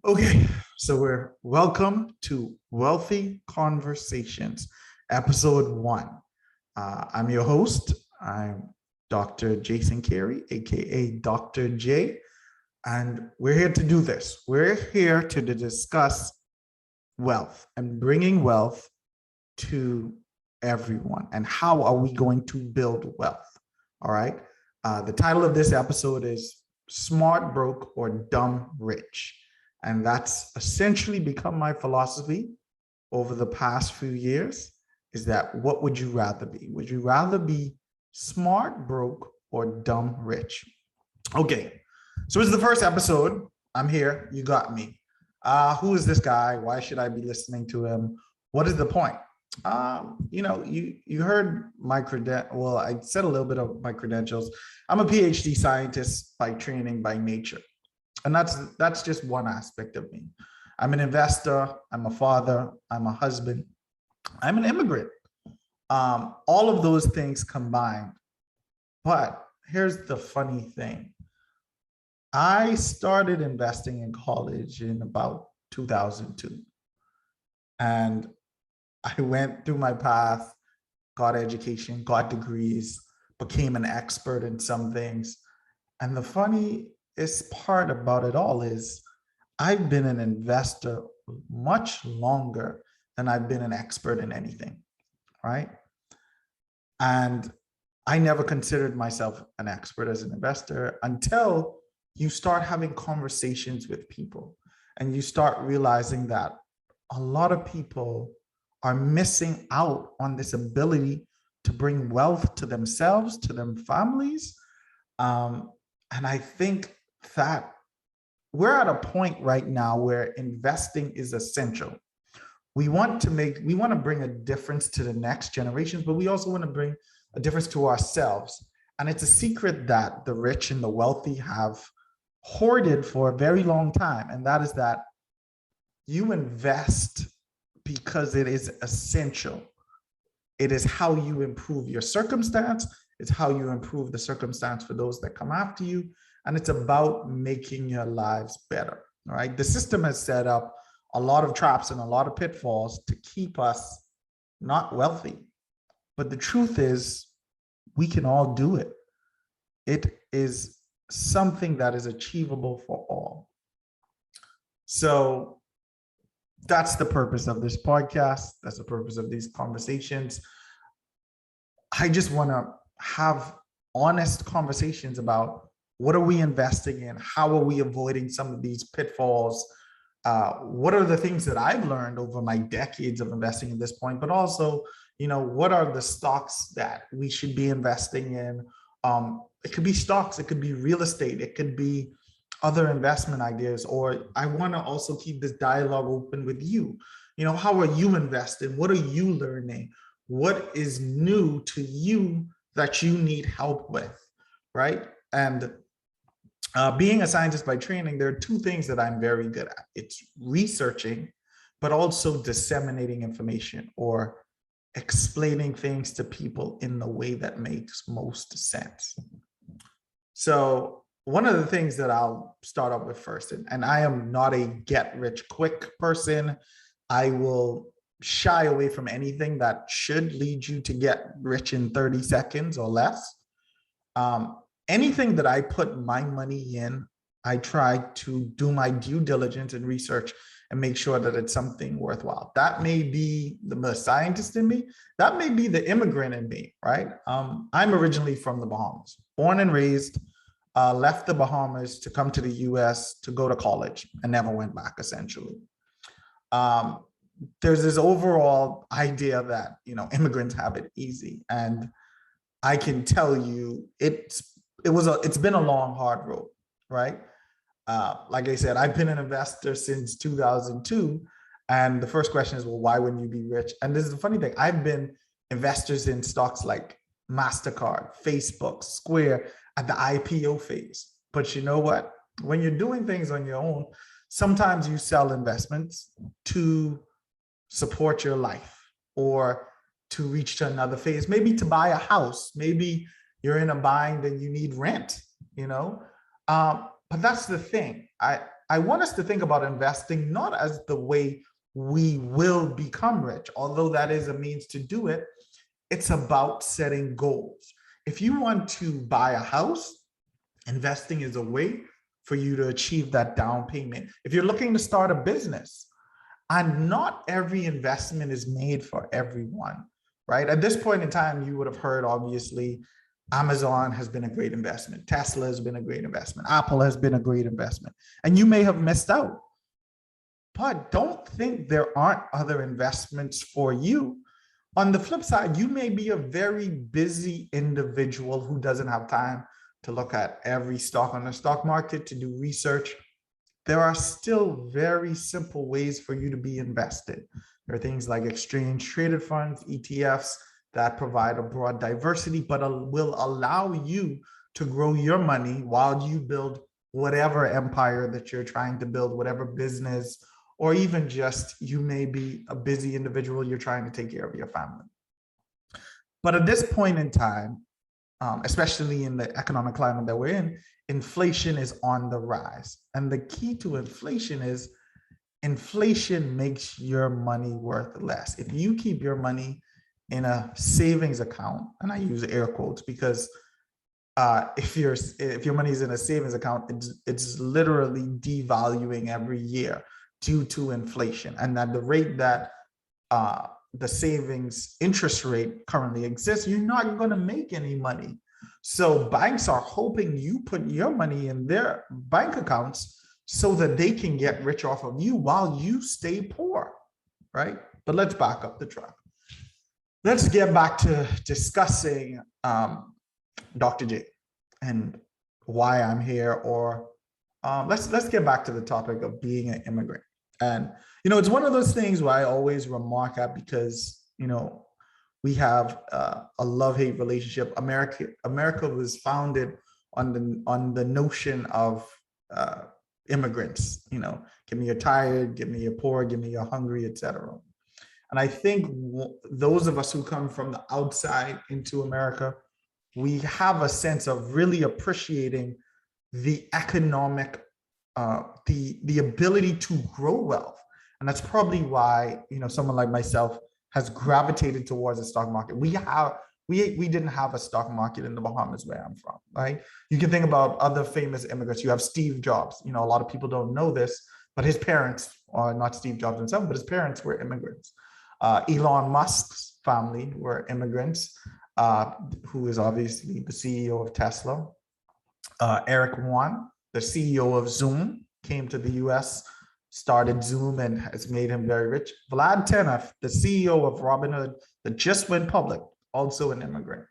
Okay, so we're welcome to Wealthy Conversations, episode one. I'm your host. I'm Dr. Jason Carey, aka Dr. J, and we're here to do this. We're here to discuss wealth and bringing wealth to everyone. And how are we going to build wealth? All right. The title of this episode is Smart Broke or Dumb Rich. And that's essentially become my philosophy over the past few years is that what would you rather be? Would you rather be smart broke or dumb rich? Okay. So it's the first episode. I'm here. You got me. Who is this guy? Why should I be listening to him? What is the point? You heard my Well, I said a little bit of my credentials. I'm a PhD scientist by training, by nature, and that's just one aspect of me. I'm an investor. I'm a father. I'm a husband. I'm an immigrant. All of those things combined. But here's the funny thing. I started investing in college in about 2002. And I went through my path, got education, got degrees, became an expert in some things. And the funniest part about it all is I've been an investor much longer than I've been an expert in anything, right? And I never considered myself an expert as an investor until you start having conversations with people and you start realizing that a lot of people are missing out on this ability to bring wealth to themselves, to them families. And I think that we're at a point right now where investing is essential. We want to bring a difference to the next generations, but we also want to bring a difference to ourselves. And it's a secret that the rich and the wealthy have hoarded for a very long time. And that is that you invest because it is essential. It is how you improve your circumstance. It's how you improve the circumstance for those that come after you. And it's about making your lives better, right? The system has set up a lot of traps and a lot of pitfalls to keep us not wealthy. But the truth is, we can all do it. It is something that is achievable for all. So that's the purpose of this podcast. That's the purpose of these conversations. I just want to have honest conversations about what are we investing in? How are we avoiding some of these pitfalls? What are the things that I've learned over my decades of investing at this point? But also, what are the stocks that we should be investing in? It could be stocks, it could be real estate, it could be other investment ideas, or I want to also keep this dialogue open with you. How are you investing? What are you learning? What is new to you that you need help with, right? And being a scientist by training, there are two things that I'm very good at. It's researching, but also disseminating information or explaining things to people in the way that makes most sense. So one of the things that I'll start off with first, and I am not a get rich quick person. I will shy away from anything that should lead you to get rich in 30 seconds or less. Anything that I put my money in, I try to do my due diligence and research and make sure that it's something worthwhile. That may be the scientist in me. That may be the immigrant in me, right? I'm originally from the Bahamas, born and raised, left the Bahamas to come to the US to go to college and never went back, essentially. There's this overall idea that, immigrants have it easy. And I can tell you it's been a long, hard road, right? Like I said, I've been an investor since 2002. And the first question is, well, why wouldn't you be rich? And this is the funny thing. I've been investors in stocks like MasterCard, Facebook, Square at the IPO phase. But you know what? When you're doing things on your own, sometimes you sell investments to support your life or to reach to another phase, maybe to buy a house. Maybe you're in a bind and you need rent, But that's the thing. I want us to think about investing not as the way we will become rich, although that is a means to do it. It's about setting goals. If you want to buy a house, investing is a way for you to achieve that down payment. If you're looking to start a business, and not every investment is made for everyone, right? At this point in time, you would have heard, obviously, Amazon has been a great investment. Tesla has been a great investment. Apple has been a great investment. And you may have missed out. But don't think there aren't other investments for you. On the flip side, you may be a very busy individual who doesn't have time to look at every stock on the stock market, to do research. There are still very simple ways for you to be invested. There are things like exchange traded funds, ETFs, that provide a broad diversity, but will allow you to grow your money while you build whatever empire that you're trying to build, whatever business, or even just you may be a busy individual, you're trying to take care of your family. But at this point in time, especially in the economic climate that we're in, inflation is on the rise. And the key to inflation is inflation makes your money worth less. If you keep your money in a savings account, and I use air quotes because if your money is in a savings account, it's literally devaluing every year due to inflation. And at the rate that the savings interest rate currently exists, you're not going to make any money. So banks are hoping you put your money in their bank accounts so that they can get rich off of you while you stay poor, right? But let's back up the truck. Let's get back to discussing Dr. J and why I'm here, or let's get back to the topic of being an immigrant. And, it's one of those things where I always remark at because, we have a love-hate relationship. America was founded on the notion of immigrants, give me your tired, give me your poor, give me your hungry, etc. And I think those of us who come from the outside into America, we have a sense of really appreciating the economic, the ability to grow wealth. And that's probably why, someone like myself has gravitated towards the stock market. We didn't have a stock market in the Bahamas where I'm from, right? You can think about other famous immigrants. You have Steve Jobs. A lot of people don't know this, but his parents are not Steve Jobs himself, but his parents were immigrants. Elon Musk's family were immigrants, who is obviously the CEO of Tesla. Eric Yuan, the CEO of Zoom, came to the US, started Zoom, and has made him very rich. Vlad Tenev, the CEO of Robinhood, that just went public, also an immigrant.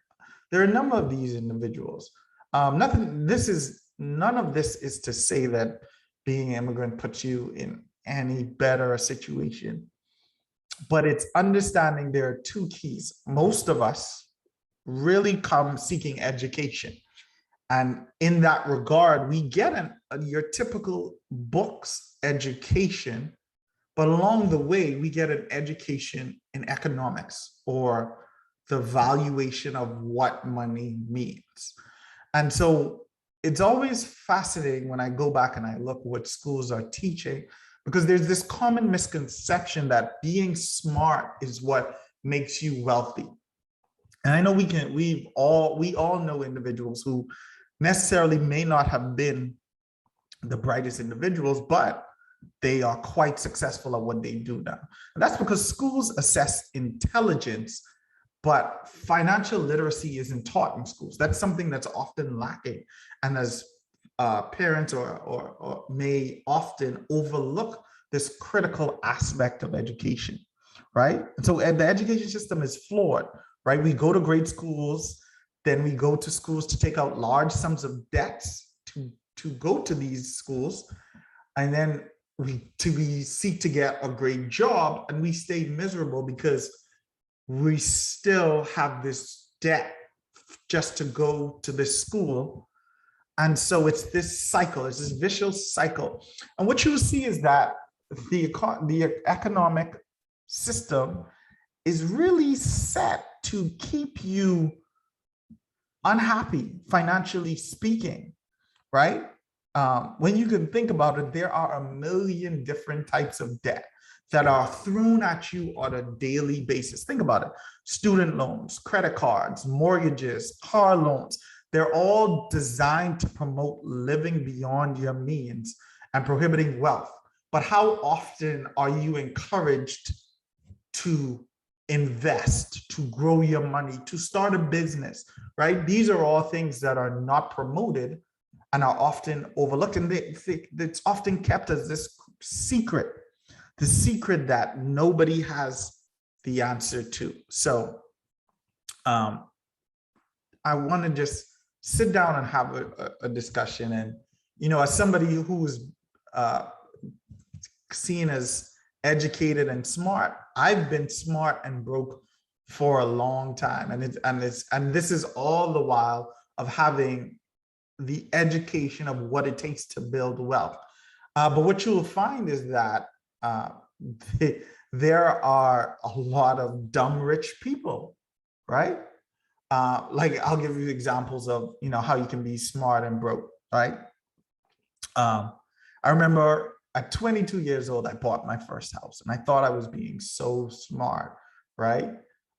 There are a number of these individuals. None of this is to say that being an immigrant puts you in any better situation, but it's understanding there are two keys. Most of us really come seeking education. And in that regard, we get your typical books education, but along the way, we get an education in economics or the valuation of what money means. And so it's always fascinating when I go back and I look what schools are teaching, because there's this common misconception that being smart is what makes you wealthy. And I know we all know individuals who necessarily may not have been the brightest individuals, but they are quite successful at what they do now. And that's because schools assess intelligence, but financial literacy isn't taught in schools. That's something that's often lacking. And as parents or may often overlook this critical aspect of education, right? And so the education system is flawed, right? We go to great schools, then we go to schools to take out large sums of debts to go to these schools. And then we seek to get a great job, and we stay miserable because we still have this debt just to go to this school. And so it's this cycle, it's this vicious cycle. And what you will see is that the economic system is really set to keep you unhappy, financially speaking, right? when you can think about it, there are a million different types of debt that are thrown at you on a daily basis. Think about it. Student loans, credit cards, mortgages, car loans, they're all designed to promote living beyond your means and prohibiting wealth. But how often are you encouraged to invest, to grow your money, to start a business, right? These are all things that are not promoted and are often overlooked. And it's often kept as this secret, the secret that nobody has the answer to. So I want to just sit down and have a discussion. And, as somebody who's seen as educated and smart, I've been smart and broke for a long time. And this is all the while of having the education of what it takes to build wealth. But what you'll find is that there are a lot of dumb rich people, right? Like I'll give you examples of how you can be smart and broke, right? I remember at 22 years old, I bought my first house, and I thought I was being so smart, right?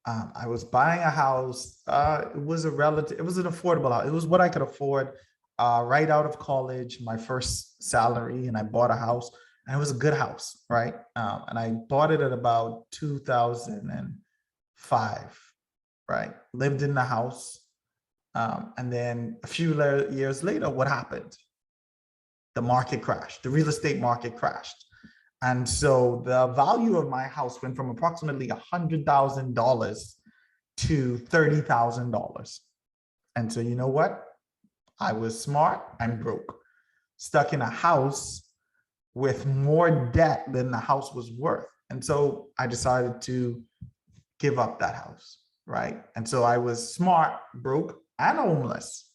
I was buying a house. It was an affordable house. It was what I could afford right out of college, my first salary, and I bought a house, and it was a good house, right? And I bought it at about 2005, right? Lived in the house. And then a few years later, what happened? The market crashed. The real estate market crashed. And so the value of my house went from approximately $100,000 to $30,000. And so you know what? I was smart and broke, stuck in a house with more debt than the house was worth. And so I decided to give up that house, right? And so I was smart, broke, and homeless,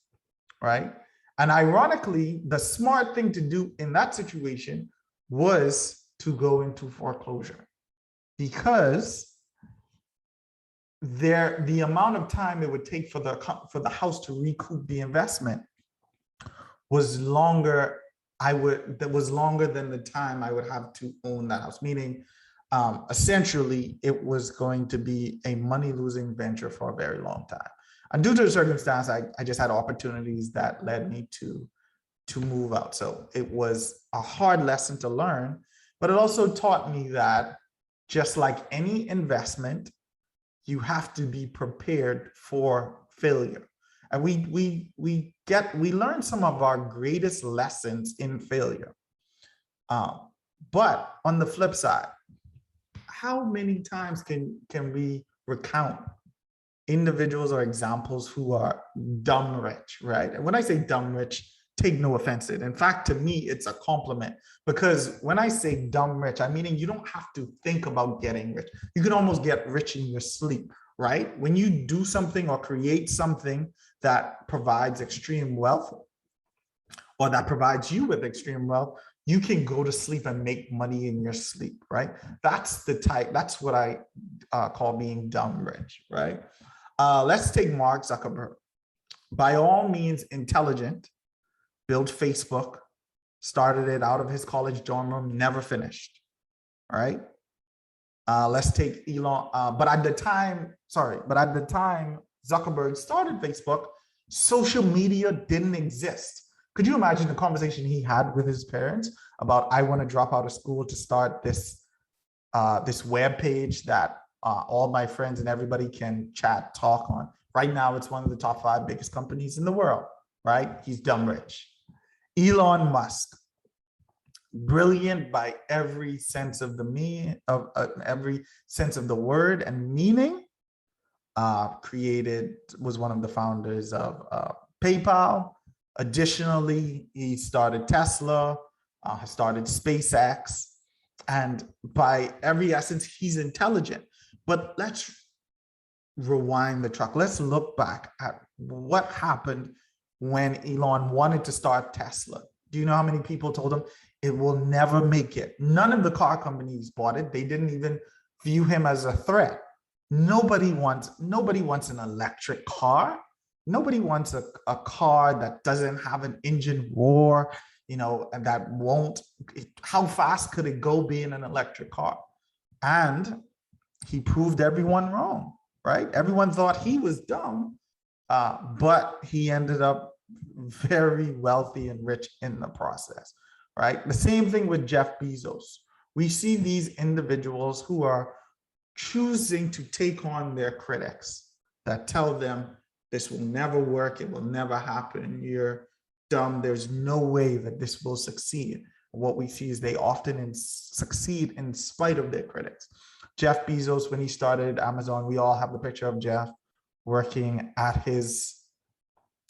right? And ironically, the smart thing to do in that situation was to go into foreclosure, because the amount of time it would take for the house to recoup the investment was longer. That was longer than the time I would have to own that house, meaning essentially it was going to be a money-losing venture for a very long time. And due to the circumstance, I just had opportunities that led me to move out. So it was a hard lesson to learn, but it also taught me that just like any investment, you have to be prepared for failure. And we learn some of our greatest lessons in failure. But on the flip side, how many times can we recount individuals or examples who are dumb rich, right? And when I say dumb rich, take no offense to it. In fact, to me, it's a compliment, because when I say dumb rich, I mean you don't have to think about getting rich. You can almost get rich in your sleep, right? When you do something or create something that provides extreme wealth, or that provides you with extreme wealth, you can go to sleep and make money in your sleep, right? That's what I call being dumb rich, right? Let's take Mark Zuckerberg. By all means intelligent, built Facebook, started it out of his college dorm room, never finished, all right? Let's take Elon, but at the time Zuckerberg started Facebook, social media didn't exist. Could you imagine the conversation he had with his parents about, I want to drop out of school to start this web page that all my friends and everybody can chat, talk on. Right now, it's one of the top 5 biggest companies in the world, right? He's dumb rich. Elon Musk, brilliant by every sense of the word and meaning. Was one of the founders of PayPal. Additionally, he started Tesla, started SpaceX, and by every essence, he's intelligent. But let's rewind the track. Let's look back at what happened when Elon wanted to start Tesla. Do you know how many people told him it will never make it? None of the car companies bought it. They didn't even view him as a threat. Nobody wants an electric car. Nobody wants a car that doesn't have an engine roar, and that won't, how fast could it go being an electric car? And he proved everyone wrong, right? Everyone thought he was dumb, but he ended up very wealthy and rich in the process, right? The same thing with Jeff Bezos. We see these individuals who are choosing to take on their critics that tell them this will never work, it will never happen, you're dumb, there's no way that this will succeed. What we see is they often succeed in spite of their critics. Jeff Bezos, when he started Amazon, we all have the picture of Jeff working at his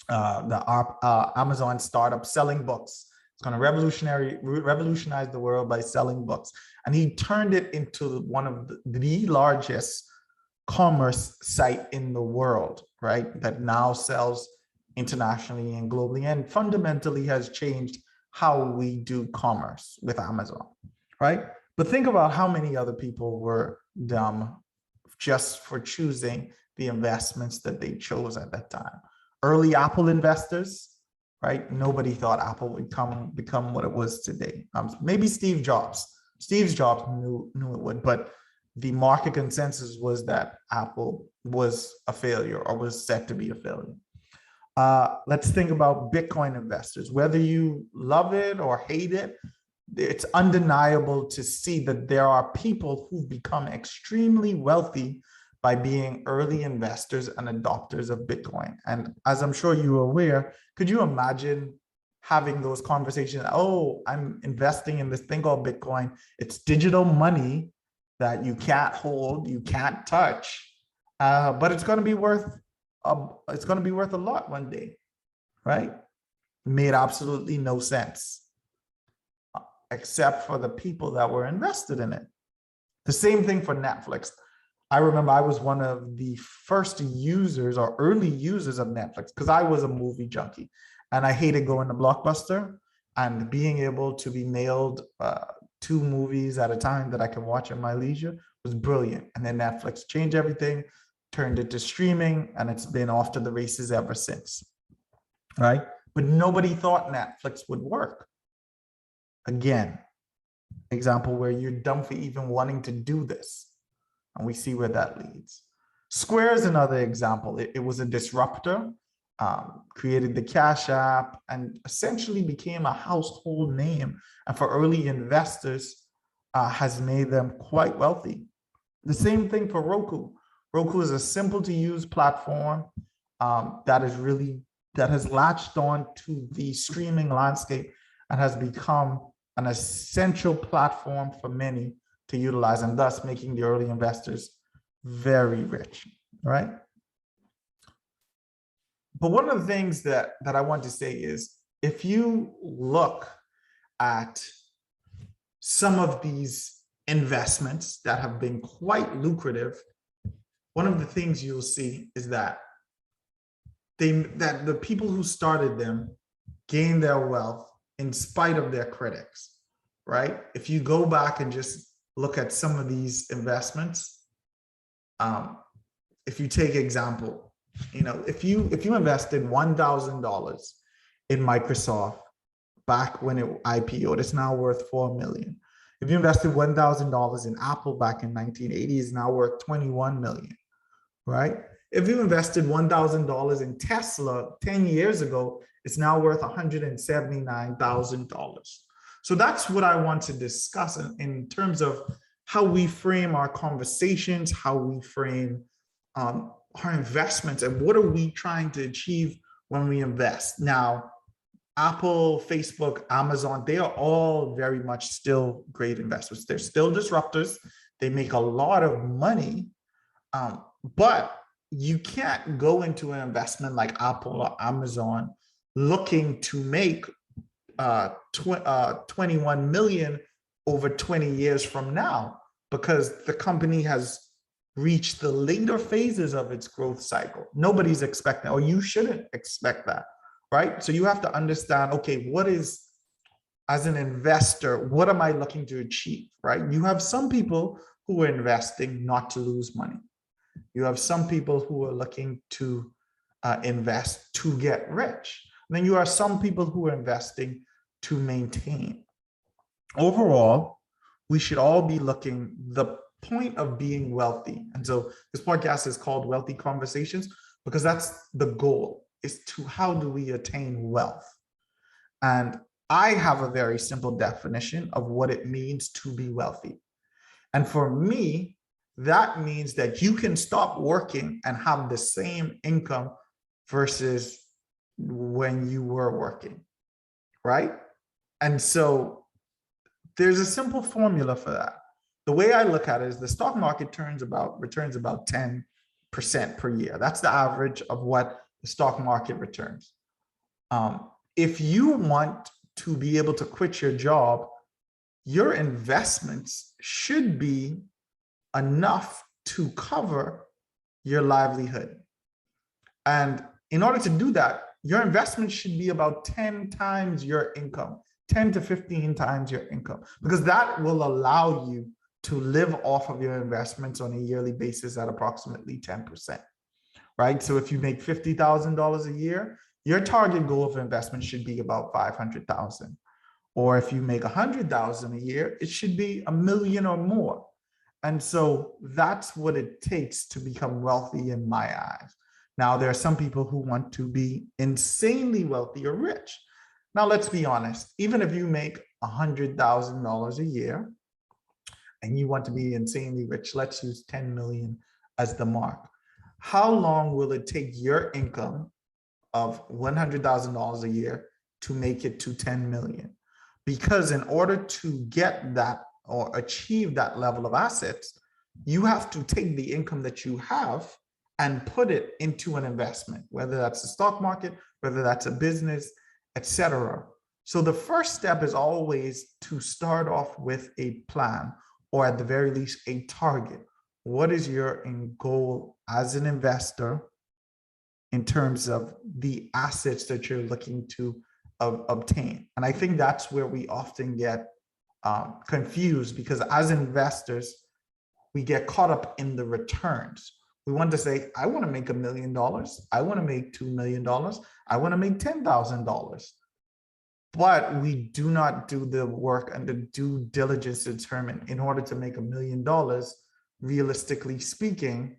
Amazon startup selling books. It's going to revolutionize the world by selling books. And he turned it into one of the largest commerce site in the world, right? That now sells internationally and globally, and fundamentally has changed how we do commerce with Amazon, right? But think about how many other people were dumb just for choosing the investments that they chose at that time. Early Apple investors, right? Nobody thought Apple would become what it was today. Maybe Steve Jobs. Steve Jobs knew it would, but the market consensus was that Apple was a failure or was set to be a failure. Let's think about Bitcoin investors. Whether you love it or hate it, it's undeniable to see that there are people who've become extremely wealthy by being early investors and adopters of Bitcoin. And as I'm sure you're aware, could you imagine having those conversations? Oh, I'm investing in this thing called Bitcoin. It's digital money that you can't hold, you can't touch, but it's going to be worth a lot one day, right? It made absolutely no sense, except for the people that were invested in it. The same thing for Netflix. I remember I was one of the first users or early users of Netflix because I was a movie junkie and I hated going to Blockbuster, and being able to be mailed 2 movies at a time that I can watch at my leisure was brilliant. And then Netflix changed everything, turned it to streaming, and it's been off to the races ever since, right? But nobody thought Netflix would work. Again, example where you're dumb for even wanting to do this. And we see where that leads. Square is another example. It was a disruptor, created the Cash App, and essentially became a household name. And for early investors, has made them quite wealthy. The same thing for Roku. Roku is a simple to use platform that has latched on to the streaming landscape and has become an essential platform for many to utilize, and thus making the early investors very rich, right? But one of the things that I want to say is, if you look at some of these investments that have been quite lucrative, one of the things you'll see is that the people who started them gained their wealth in spite of their critics, right? If you go back and just look at some of these investments, if you take example, if you invested $1,000 in Microsoft back when it IPO'd, it's now worth $4 million. If you invested $1,000 in Apple back in 1980, it's now worth $21 million, right? If you invested $1,000 in Tesla 10 years ago, it's now worth $179,000. So that's what I want to discuss in terms of how we frame our conversations, how we frame our investments, and what are we trying to achieve when we invest. Now, Apple, Facebook, Amazon, they are all very much still great investments. They're still disruptors. They make a lot of money, but you can't go into an investment like Apple or Amazon looking to make 21 million over 20 years from now, because the company has reached the later phases of its growth cycle. Nobody's expecting, or you shouldn't expect that, right? So you have to understand, okay, as an investor, what am I looking to achieve, right? You have some people who are investing not to lose money. You have some people who are looking to invest to get rich. And then you are some people who are investing to maintain. Overall, we should all be looking the point of being wealthy. And so this podcast is called Wealthy Conversations because that's the goal, is to how do we attain wealth? And I have a very simple definition of what it means to be wealthy. And for me, that means that you can stop working and have the same income versus when you were working, right? And so there's a simple formula for that. The way I look at it is the stock market returns about 10% per year. That's the average of what the stock market returns. If you want to be able to quit your job, your investments should be enough to cover your livelihood. And in order to do that, your investment should be about 10 times your income, 10 to 15 times your income, because that will allow you to live off of your investments on a yearly basis at approximately 10%, right? So if you make $50,000 a year, your target goal of investment should be about 500,000. Or if you make 100,000 a year, it should be $1 million or more. And so that's what it takes to become wealthy in my eyes. Now, there are some people who want to be insanely wealthy or rich. Now, let's be honest, even if you make $100,000 a year and you want to be insanely rich, let's use 10 million as the mark. How long will it take your income of $100,000 a year to make it to 10 million? Because in order to get that or achieve that level of assets, you have to take the income that you have and put it into an investment, whether that's the stock market, whether that's a business, etc. So the first step is always to start off with a plan, or at the very least, a target. What is your end goal as an investor in terms of the assets that you're looking to obtain? And I think that's where we often get confused, because as investors, we get caught up in the returns. We want to say, I want to make $1 million. I want to make $2 million. I want to make $10,000. But we do not do the work and the due diligence to determine, in order to make $1 million, realistically speaking,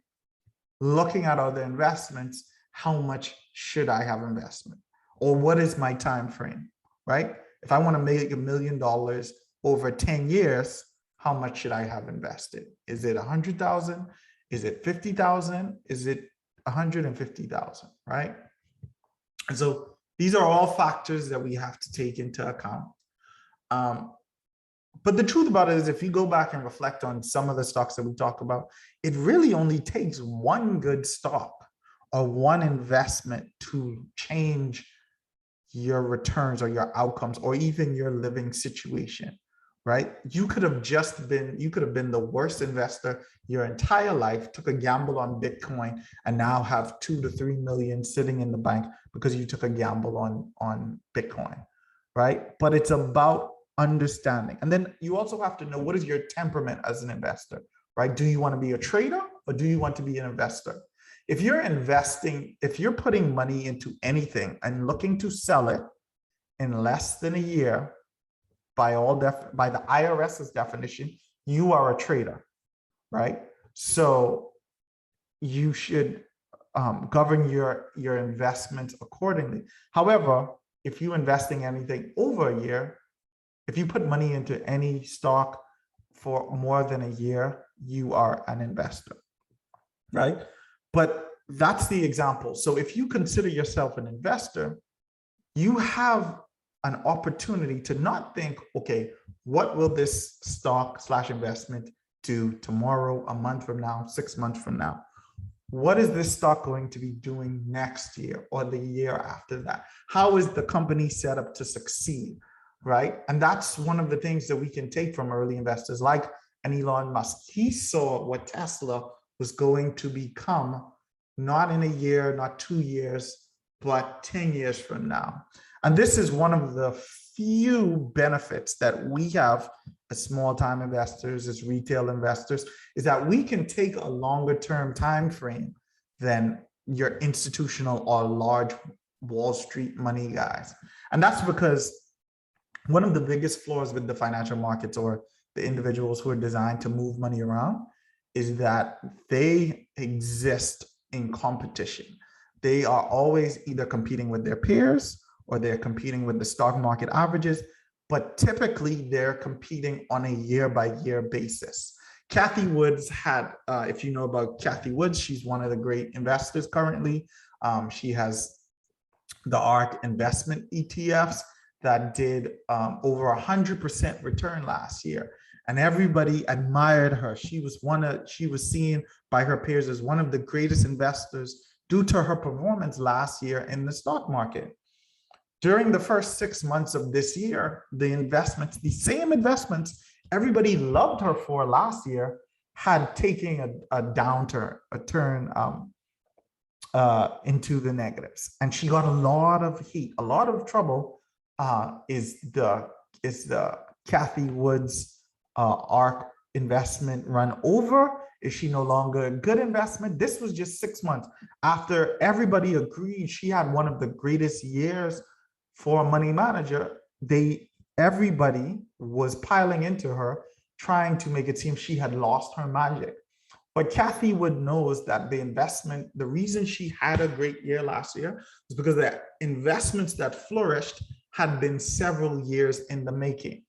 looking at other investments, how much should I have investment? Or what is my time frame, right? If I want to make $1 million over 10 years, how much should I have invested? Is it 100,000? Is it 50,000? Is it 150,000, right? And so these are all factors that we have to take into account. But the truth about it is, if you go back and reflect on some of the stocks that we talk about, it really only takes one good stock or one investment to change your returns or your outcomes or even your living situation, right? You could have been the worst investor your entire life, took a gamble on Bitcoin, and now have 2 to 3 million sitting in the bank because you took a gamble on Bitcoin, right? But it's about understanding. And then you also have to know, what is your temperament as an investor, right? Do you want to be a trader or do you want to be an investor? If you're investing, if you're putting money into anything and looking to sell it in less than a year, by the IRS's definition, you are a trader, right? So you should govern your investments accordingly. However, if you're investing anything over a year, if you put money into any stock for more than a year, you are an investor, right? But that's the example. So if you consider yourself an investor, you have an opportunity to not think, okay, what will this stock/investment do tomorrow, a month from now, 6 months from now? What is this stock going to be doing next year or the year after that? How is the company set up to succeed, right? And that's one of the things that we can take from early investors like an Elon Musk. He saw what Tesla was going to become, not in a year, not 2 years, but 10 years from now. And this is one of the few benefits that we have as small-time investors, as retail investors, is that we can take a longer-term time frame than your institutional or large Wall Street money guys. And that's because One of the biggest flaws with the financial markets or the individuals who are designed to move money around is that they exist in competition. They are always either competing with their peers or they're competing with the stock market averages, but typically they're competing on a year by year basis. Kathy Woods had, if you know about Kathy Woods, she's one of the great investors currently. She has the ARK investment ETFs that did over 100% return last year. And everybody admired her. She was seen by her peers as one of the greatest investors due to her performance last year in the stock market. During the first 6 months of this year, the same investments everybody loved her for last year had taken a downturn, a turn into the negatives, and she got a lot of heat, a lot of trouble. Is the Kathy Woods ARK investment run over? Is she no longer a good investment? This was just 6 months after everybody agreed she had one of the greatest years for a money manager. Everybody was piling into her, trying to make it seem she had lost her magic. But Kathy Wood knows that the reason she had a great year last year was because the investments that flourished had been several years in the making.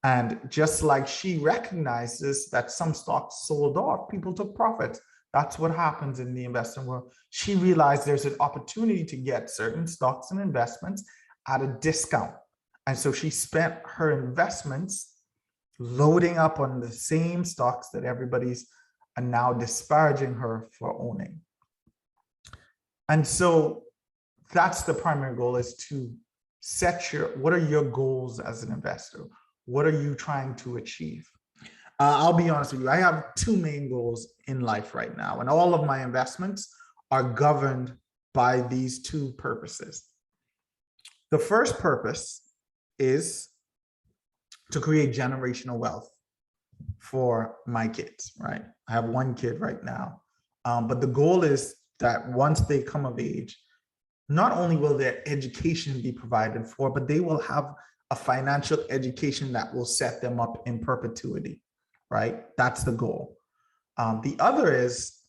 And just like she recognizes that some stocks sold off, people took profits. That's what happens in the investing world. She realized there's an opportunity to get certain stocks and investments at a discount. And so she spent her investments loading up on the same stocks that everybody's now disparaging her for owning. And so that's the primary goal, is to what are your goals as an investor? What are you trying to achieve? I'll be honest with you. I have two main goals in life right now, and all of my investments are governed by these two purposes. The first purpose is to create generational wealth for my kids, right? I have one kid right now, but the goal is that once they come of age, not only will their education be provided for, but they will have a financial education that will set them up in perpetuity, right? That's the goal. The other is,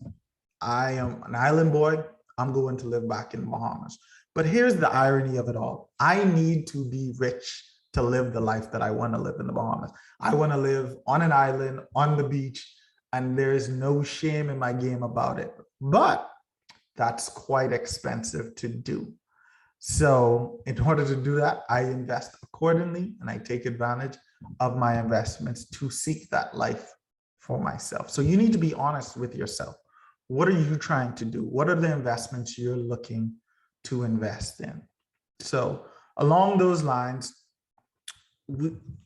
I am an island boy. I'm going to live back in the Bahamas. But here's the irony of it all. I need to be rich to live the life that I want to live in the Bahamas. I want to live on an island, on the beach, and there is no shame in my game about it. But that's quite expensive to do. So in order to do that, I invest accordingly, and I take advantage of my investments to seek that life for myself. So you need to be honest with yourself. What are you trying to do? What are the investments you're looking to invest in? So along those lines,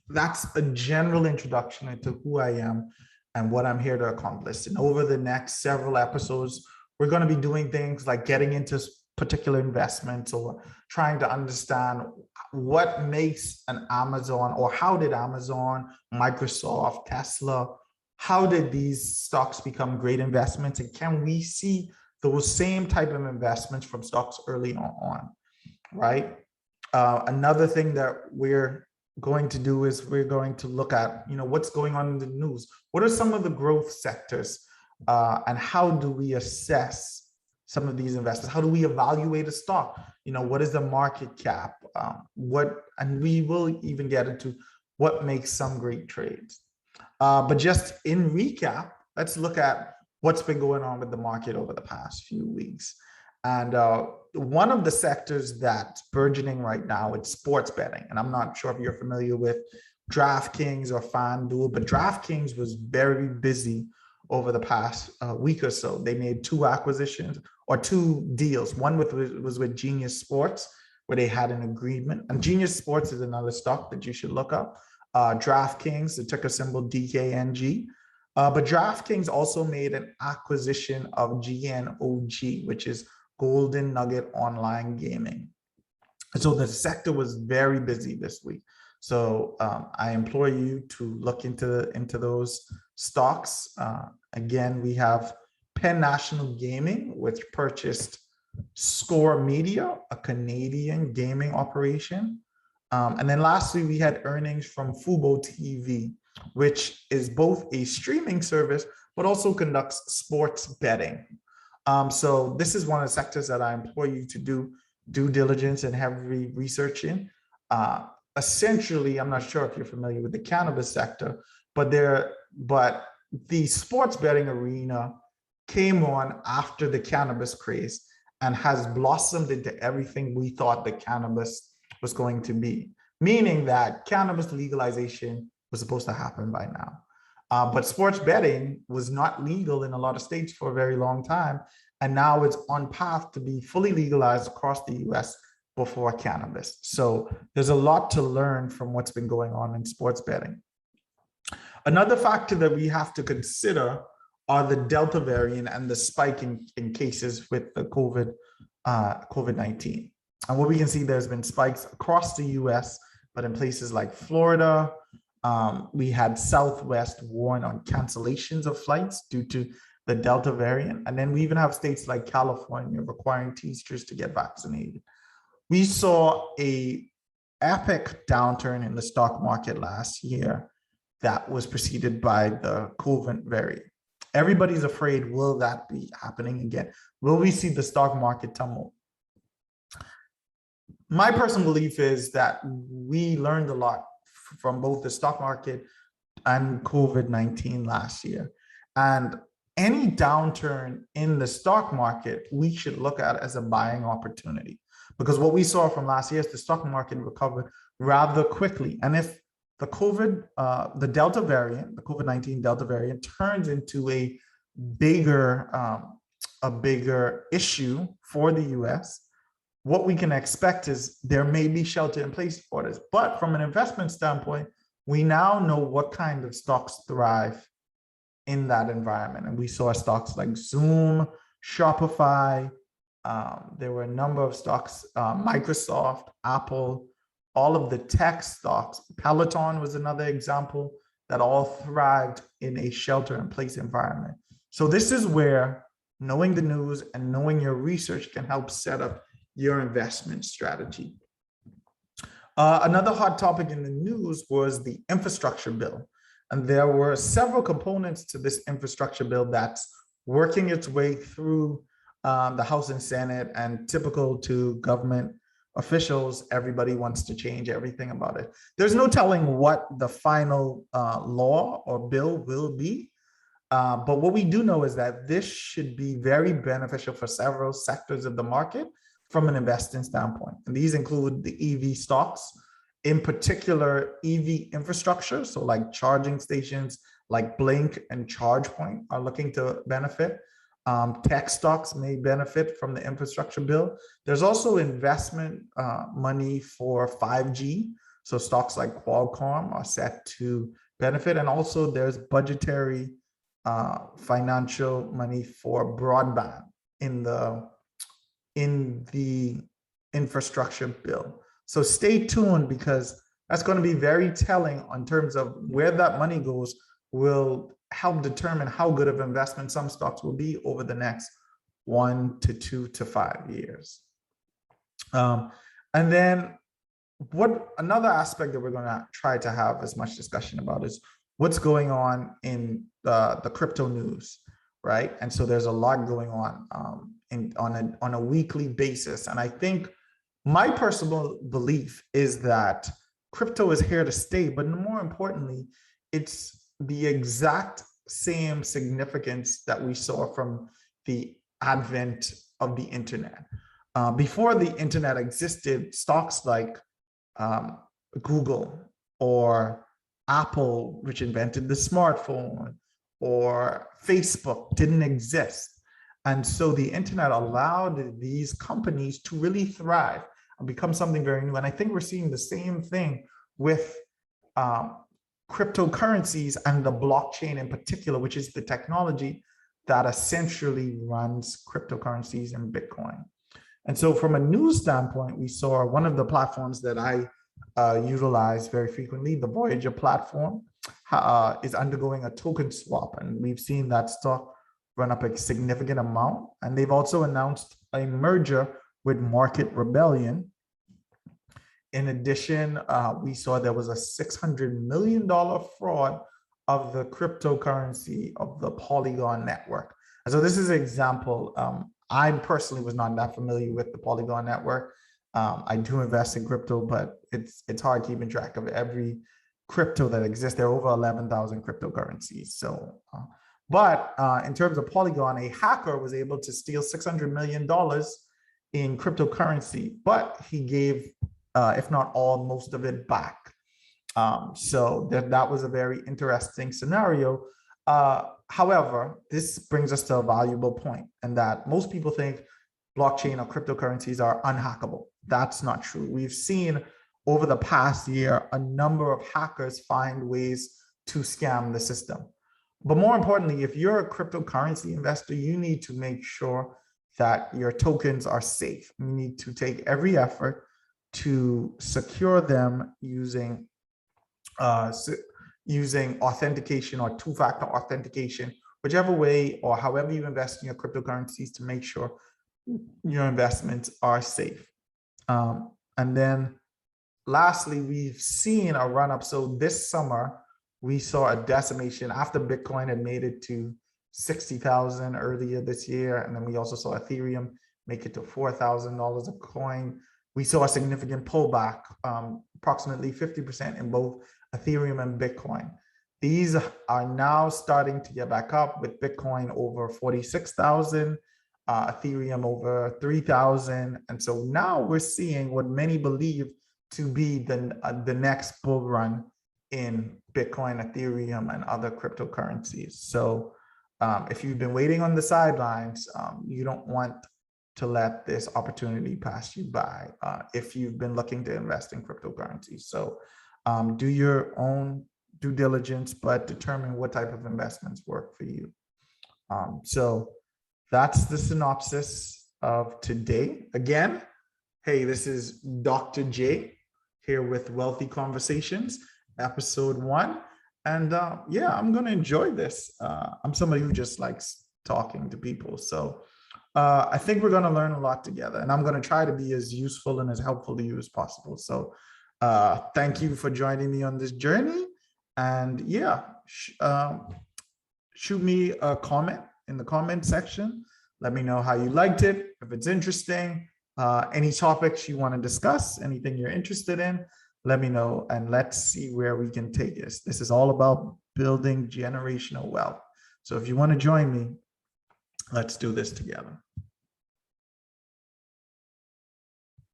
that's a general introduction into who I am and what I'm here to accomplish. And over the next several episodes, we're going to be doing things like getting into particular investments or trying to understand what makes an Amazon, or how did Amazon, Microsoft, Tesla, how did these stocks become great investments? And can we see those same type of investments from stocks early on, right? Another thing that we're going to do is we're going to look at, what's going on in the news. What are some of the growth sectors, and how do we assess some of these investors? How do we evaluate a stock? What is the market cap? And we will even get into what makes some great trades. But just in recap, let's look at what's been going on with the market over the past few weeks. And one of the sectors that's burgeoning right now, it's sports betting. And I'm not sure if you're familiar with DraftKings or FanDuel, but DraftKings was very busy over the past week or so. They made two acquisitions, or two deals. One was with Genius Sports, where they had an agreement. And Genius Sports is another stock that you should look up. DraftKings, the ticker symbol DKNG. But DraftKings also made an acquisition of GNOG, which is Golden Nugget Online Gaming. So the sector was very busy this week. So I implore you to look into those stocks. Again, we have Penn National Gaming, which purchased Score Media, a Canadian gaming operation. And then lastly, we had earnings from Fubo TV, which is both a streaming service, but also conducts sports betting. So this is one of the sectors that I implore you to do due diligence and heavy research in. Essentially, I'm not sure if you're familiar with the cannabis sector, but the sports betting arena came on after the cannabis craze and has blossomed into everything we thought the cannabis was going to be, meaning that cannabis legalization was supposed to happen by now. But sports betting was not legal in a lot of states for a very long time. And now it's on path to be fully legalized across the US before cannabis. So there's a lot to learn from what's been going on in sports betting. Another factor that we have to consider are the Delta variant and the spike in cases with the COVID-19. And what we can see, there's been spikes across the US, but in places like Florida, we had Southwest warn on cancellations of flights due to the Delta variant. And then we even have states like California requiring teachers to get vaccinated. We saw a epic downturn in the stock market last year that was preceded by the COVID variant. Everybody's afraid, will that be happening again? Will we see the stock market tumble? My personal belief is that we learned a lot from both the stock market and COVID-19 last year. And any downturn in the stock market, we should look at as a buying opportunity. Because what we saw from last year is the stock market recovered rather quickly. And if the Delta variant, the COVID-19 Delta variant turns into a bigger issue for the US, what we can expect is there may be shelter in place orders. But from an investment standpoint, we now know what kind of stocks thrive in that environment. And we saw stocks like Zoom, Shopify, there were a number of stocks, Microsoft, Apple, all of the tech stocks. Peloton was another example that all thrived in a shelter-in-place environment. So this is where knowing the news and knowing your research can help set up your investment strategy. Another hot topic in the news was the infrastructure bill. And there were several components to this infrastructure bill that's working its way through the House and Senate, and typical to government officials, everybody wants to change everything about it. There's no telling what the final law or bill will be. But what we do know is that this should be very beneficial for several sectors of the market from an investing standpoint. And these include the EV stocks, in particular EV infrastructure. So like charging stations like Blink and ChargePoint are looking to benefit. Tech stocks may benefit from the infrastructure bill. There's also investment money for 5G. So stocks like Qualcomm are set to benefit. And also there's budgetary financial money for broadband in the infrastructure bill. So stay tuned, because that's going to be very telling in terms of where that money goes, will help determine how good of investment some stocks will be over the next 1 to 2 to 5 years. And then another aspect that we're going to try to have as much discussion about is what's going on in the crypto news, right? And so there's a lot going on on a weekly basis. And I think my personal belief is that crypto is here to stay, but more importantly, it's the exact same significance that we saw from the advent of the internet. Before the internet existed, stocks like Google or Apple, which invented the smartphone, or Facebook didn't exist. And so the internet allowed these companies to really thrive and become something very new. And I think we're seeing the same thing with cryptocurrencies and the blockchain in particular, which is the technology that essentially runs cryptocurrencies and Bitcoin. And so from a news standpoint, we saw one of the platforms that I utilize very frequently, the Voyager platform, is undergoing a token swap. And we've seen that stock run up a significant amount. And they've also announced a merger with Market Rebellion In addition, we saw there was a $600 million fraud of the cryptocurrency of the Polygon network. And so this is an example. I personally was not that familiar with the Polygon network. I do invest in crypto, but it's hard keeping track of every crypto that exists. There are over 11,000 cryptocurrencies. So, but in terms of Polygon, a hacker was able to steal $600 million in cryptocurrency, but he gave, if not all, most of it back. So that was a very interesting scenario. However, this brings us to a valuable point, and that most people think blockchain or cryptocurrencies are unhackable. That's not true. We've seen over the past year a number of hackers find ways to scam the system. But more importantly, if you're a cryptocurrency investor, you need to make sure that your tokens are safe. You need to take every effort to secure them using authentication or two-factor authentication, whichever way or however you invest in your cryptocurrencies, to make sure your investments are safe. And then lastly, we've seen a run-up. So this summer, we saw a decimation after Bitcoin had made it to 60,000 earlier this year. And then we also saw Ethereum make it to $4,000 a coin. We saw a significant pullback, approximately 50% in both Ethereum and Bitcoin. These are now starting to get back up, with Bitcoin over 46,000, Ethereum over 3,000. And so now we're seeing what many believe to be the next bull run in Bitcoin, Ethereum, and other cryptocurrencies. So if you've been waiting on the sidelines, you don't want to let this opportunity pass you by if you've been looking to invest in cryptocurrencies. So do your own due diligence, but determine what type of investments work for you. So that's the synopsis of today. Again, hey, this is Dr. J here with Wealthy Conversations, episode 1. And yeah, I'm going to enjoy this. I'm somebody who just likes talking to people. So I think we're going to learn a lot together, and I'm going to try to be as useful and as helpful to you as possible. So thank you for joining me on this journey. And yeah, shoot me a comment in the comment section. Let me know how you liked it, if it's interesting, any topics you want to discuss, anything you're interested in, let me know, and let's see where we can take this. This is all about building generational wealth. So if you want to join me, let's do this together.